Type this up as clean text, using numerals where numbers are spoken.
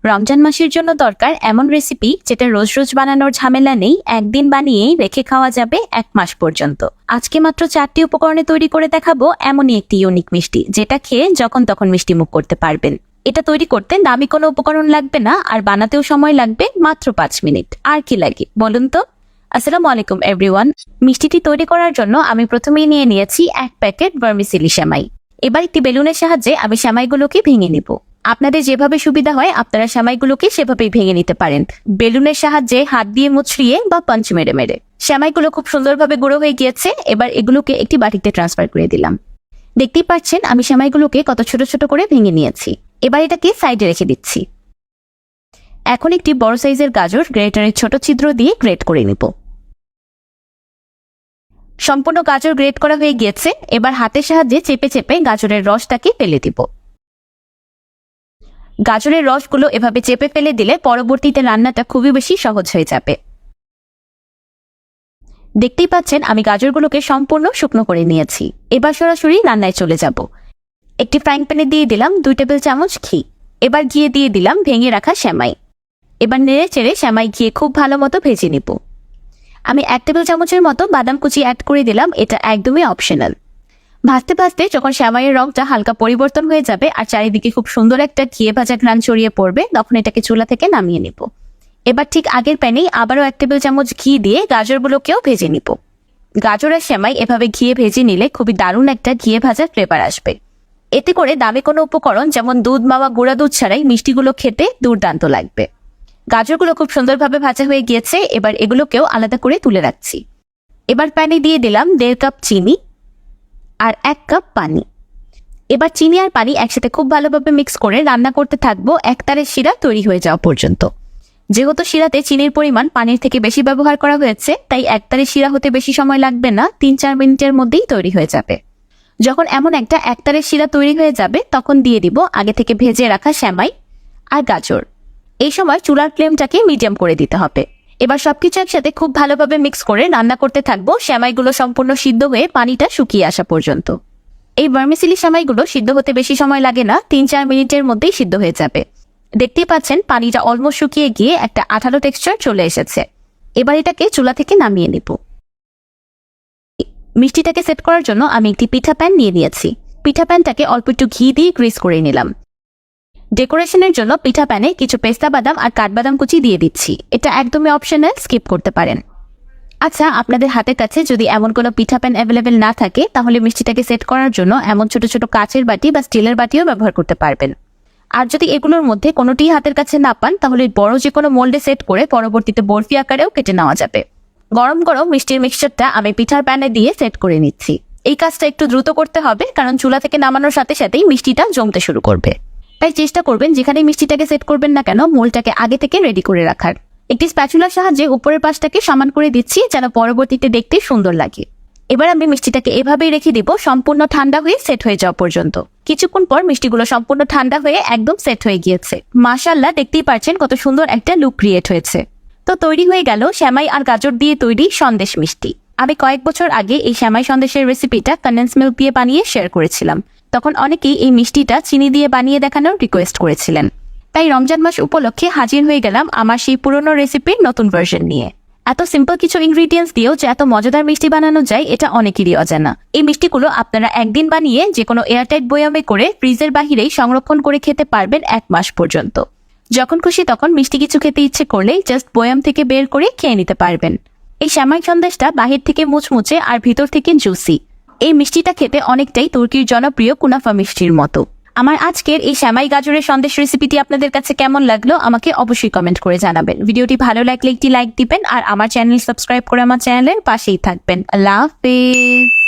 রমজান মাসের জন্য দরকার এমন রেসিপি যেটা রোজ রোজ বানানোর ঝামেলা নেই, একদিন বানিয়েই রেখে খাওয়া যাবে 1 মাস পর্যন্ত। আজকে মাত্র 4টি উপকরণে তৈরি করে দেখাবো এমনই একটি ইউনিক মিষ্টি, যেটা খেয়ে যখন তখন মিষ্টি মুখ করতে পারবেন। এটা তৈরি করতে দামি কোনো উপকরণ লাগবে না, আর বানাতেও সময় লাগবে মাত্র 5 মিনিট। আর কি লাগে বলুন তো? আসসালামু আলাইকুম এভরিওয়ান। মিষ্টিটি তৈরি করার জন্য আমি প্রথমেই নিয়ে নিয়েছি 1 প্যাকেট ভার্মিসেলি সেমাই। এবার একটি বেলুনের সাহায্যে আমি সেমাইগুলোকে ভেঙে নিব। আপনাদের যেভাবে সুবিধা হয় আপনারা সেমাইগুলোকে সেভাবেই ভেঙে নিতে পারেন, বেলুনের সাহায্যে হাত দিয়ে মুচড়িয়ে বা পাঞ্চ মেরে মেরে। সেমাইগুলো খুব সুন্দরভাবে গুঁড়ো হয়ে গিয়েছে। এবার এগুলোকে একটি বাটিতে ট্রান্সফার করে দিলাম। দেখতেই পাচ্ছেন আমি সেমাইগুলোকে কত ছোট ছোট করে ভেঙে নিয়েছি। এবার এটাকে সাইডে রেখে দিচ্ছি। এখন একটি বড় সাইজের গাজর গ্রেটারের ছোট ছিদ্র দিয়ে গ্রেট করে নিব। সম্পূর্ণ গাজর গ্রেট করা হয়ে গিয়েছে। এবার হাতের সাহায্যে চেপে চেপে গাজরের রসটাকে ফেলে দিব। গাজরের রসগুলো এভাবে চেপে ফেলে দিলে পরবর্তীতে রান্নাটা খুবই বেশি সহজ হয়ে যাবে। দেখতেই পাচ্ছেন আমি গাজরগুলোকে সম্পূর্ণ শুকনো করে নিয়েছি। এবার সরাসরি রান্নায় চলে যাব। একটি ফ্রাইং প্যানে দিয়ে দিলাম 2 টেবিল চামচ ঘি। এবার ঘিয়ে দিয়ে দিলাম ভেঙে রাখা সেমাই। এবার নেড়ে চেড়ে সেমাই ঘিয়ে খুব ভালো মতো ভেজে নিব। আমি 1 টেবিল চামচের মতো বাদাম কুচি অ্যাড করে দিলাম, এটা একদমই অপশনাল। ভাজতে ভাজতে যখন সেমাইয়ের রংটা হালকা পরিবর্তন হয়ে যাবে আর চারিদিকে খুব সুন্দর একটা ঘিয়ে ভাজা ঘ্রাণ ছড়িয়ে পড়বে, তখন এটাকে চুলা থেকে নামিয়ে নিব। এবার ঠিক আগের প্যানেই আবারও 1 টেবিল চামচ ঘি দিয়ে গাজরগুলোকেও ভেজে নিব। গাজর আর সেমাই এভাবে ঘিয়ে ভেজে নিলে খুবই দারুণ একটা ঘিয়ে ভাজার ফ্লেভার আসবে। এতে করে দামি কোনো উপকরণ যেমন দুধ মাওয়া গুঁড়া দুধ ছাড়াই মিষ্টিগুলো খেতে দুর্দান্ত লাগবে। গাজরগুলো খুব সুন্দরভাবে ভাজা হয়ে গিয়েছে। এবার এগুলোকেও আলাদা করে তুলে রাখছি। এবার প্যানে দিয়ে দিলাম 1.5 কাপ চিনি আর 1 কাপ পানি। এবার চিনি আর পানি একসাথে খুব ভালোভাবে মিক্স করে রান্না করতে থাকবো একতারে শিরা তৈরি হয়ে যাওয়া পর্যন্ত। যেহেতু শিরাতে চিনির পরিমাণ পানির থেকে বেশি ব্যবহার করা হয়েছে, তাই একতারে শিরা হতে বেশি সময় লাগবে না, 3-4 মিনিটের মধ্যেই তৈরি হয়ে যাবে। যখন এমন একটা একতারে শিরা তৈরি হয়ে যাবে তখন দিয়ে দিব আগে থেকে ভেজে রাখা সেমাই আর গাজর। এই সময় চুলার ফ্লেমটাকে মিডিয়াম করে দিতে হবে। এবার সবকিছু একসাথে খুব ভালোভাবে মিক্স করে রান্না করতে থাকবো সেমাইগুলো সম্পূর্ণ সিদ্ধ হয়ে পানিটা শুকিয়ে আসা পর্যন্ত। এই ভার্মিসেলি সেমাইগুলো সিদ্ধ হতে বেশি সময় লাগে না, 3-4 মিনিটের মধ্যেই সিদ্ধ হয়ে যাবে। দেখতেই পাচ্ছেন পানিটা অলমোস্ট শুকিয়ে গিয়ে একটা আঠালো টেক্সচার চলে এসেছে। এবার এটাকে চুলা থেকে নামিয়ে নিব। মিষ্টিটাকে সেট করার জন্য আমি একটি পিঠা প্যান নিয়ে নিয়েছি। পিঠা প্যানটাকে অল্প একটু ঘি দিয়ে গ্রিস করে নিলাম। ডেকোরেশনের জন্য পিঠা প্যানে কিছু পেস্তা বাদাম আর কাঠবাদাম কুচি দিয়ে দিচ্ছি। এটা একদমই অপশনাল, স্কিপ করতে পারেন। আচ্ছা, আপনাদের হাতের কাছে যদি এমন কোনো পিঠা প্যান অ্যাভেলেবেল না থাকে তাহলে মিষ্টিটাকে সেট করার জন্য এমন ছোট ছোট কাচের বাটি বা স্টিলের বাটিও ব্যবহার করতে পারবেন। আর যদি এগুলোর মধ্যে কোনোটি হাতের কাছে না পান তাহলে বড় যে কোনো মোল্ডে সেট করে পরবর্তীতে বরফি আকারেও কেটে নেওয়া যাবে। গরম গরম মিষ্টির মিক্সচারটা আমি পিঠার প্যানে দিয়ে সেট করে নিচ্ছি। এই কাজটা একটু দ্রুত করতে হবে, কারণ চুলা থেকে নামানোর সাথে সাথেই মিষ্টিটা জমতে শুরু করবে। তাই চেষ্টা করবেন যেখানে মিষ্টিটাকে সেট করবেন না কেন মোল্ডটাকে আগে থেকে রেডি করে রাখার। একটি স্প্যাচুলার সাহায্যে উপরের পাশটাকে সমান করে দিচ্ছি যেন পরবর্তীতে দেখতে সুন্দর লাগে। এবার আমি মিষ্টিটাকে এভাবেই রেখে দিব সম্পূর্ণ ঠান্ডা হয়ে সেট হয়ে যাওয়া পর্যন্ত। কিছুক্ষণ পর মিষ্টিগুলো সম্পূর্ণ ঠান্ডা হয়ে একদম সেট হয়ে গিয়েছে। মাশাআল্লাহ, দেখতেই পাচ্ছেন কত সুন্দর একটা লুক ক্রিয়েট হয়েছে। তো তৈরি হয়ে গেল সেমাই আর গাজর দিয়ে তৈরি সন্দেশ মিষ্টি। আমি কয়েক বছর আগে এই সেমাই সন্দেশের রেসিপিটা কনডেন্স মিল্ক দিয়ে বানিয়ে শেয়ার করেছিলাম। তখন অনেকেই এই মিষ্টিটা চিনি দিয়ে বানিয়ে দেখানোর রিকোয়েস্ট করেছিলেন। তাই রমজান মাস উপলক্ষে হাজির হয়ে গেলাম আমার সেই পুরনো রেসিপির নতুন ভার্সন নিয়ে। এত সিম্পল কিছু ইনগ্রিডিয়েন্টস দিয়েও যে এত মজাদার মিষ্টি বানানো যায় এটা অনেকেরই অজানা। এই মিষ্টিগুলো আপনারা একদিন বানিয়ে যে কোনো এয়ারটাইট বয়ামে করে ফ্রিজের বাহিরেই সংরক্ষণ করে খেতে পারবেন 1 মাস পর্যন্ত। যখন খুশি তখন মিষ্টি কিছু খেতে ইচ্ছে করলেই জাস্ট বয়াম থেকে বের করে খেয়ে নিতে পারবেন। এই সেমাই সন্দেশটা বাহির থেকে মুচমুচে আর ভিতর থেকে জুসি। এই মিষ্টিটা খেতে অনেকটাই তুর্কির জনপ্রিয় কুনাফা মিষ্টির মতো। আমার আজকের এই সেমাই গাজরের সন্দেশ রেসিপিটি আপনাদের কাছে কেমন লাগলো আমাকে অবশ্যই কমেন্ট করে জানাবেন। ভিডিওটি ভালো লাগলে একটি লাইক দিবেন আর আমার চ্যানেল সাবস্ক্রাইব করে আমার চ্যানেলের পাশেই থাকবেন। আল্লাহ হাফেজ।